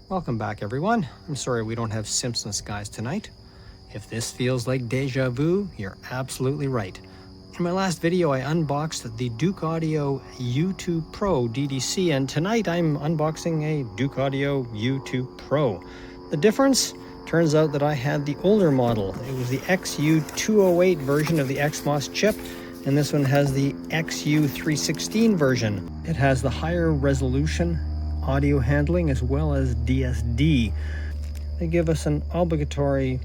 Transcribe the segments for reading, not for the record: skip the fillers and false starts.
Welcome back, everyone. I'm sorry we don't have Simpson skies tonight. If this feels like deja vu, you're absolutely right. In my last video, I unboxed the Douk Audio U2 Pro DDC, and tonight I'm unboxing a Douk Audio U2 Pro. The difference? Turns out that I had the older model. It was the XU316 version of the XMOS chip, and this one has the XU316 version. It has the higher resolution audio handling as well as DSD. They give us an obligatory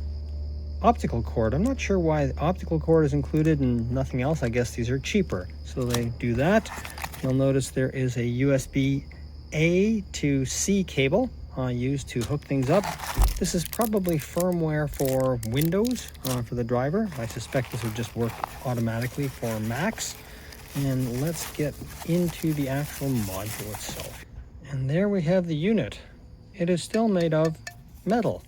optical cord. I'm not sure why the optical cord is included and nothing else. I guess these are cheaper, so they do that. You'll notice there is a USB A to C cable used to hook things up. This is probably firmware for Windows for the driver. I suspect this would just work automatically for Macs. And let's get into the actual module itself. And there we have the unit. It is still made of metal,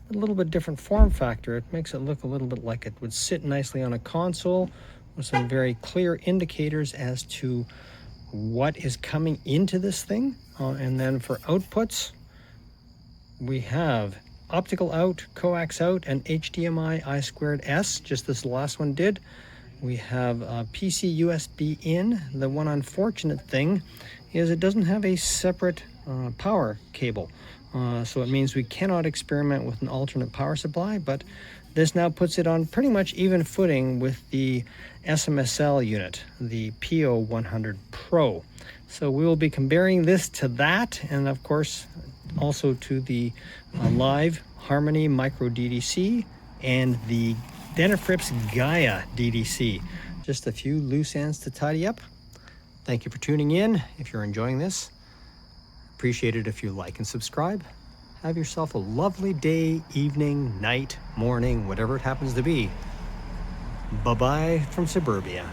a little bit different form factor. It makes it look a little bit like it would sit nicely on a console with some very clear indicators as to what is coming into this thing. And then for outputs, we have optical out, coax out, and HDMI I2S, just as the last one did. We have PC USB in. The one unfortunate thing is it doesn't have a separate power cable. So it means we cannot experiment with an alternate power supply, but this now puts it on pretty much even footing with the SMSL unit, the PO100 Pro. So we will be comparing this to that, and of course also to the live Harmony Micro DDC and the Denafrips Gaia DDC. Just a few loose ends to tidy up. Thank you for tuning in. If you're enjoying this, appreciate it if you like and subscribe. Have yourself a lovely day, evening, night, morning, whatever it happens to be. Bye-bye from suburbia.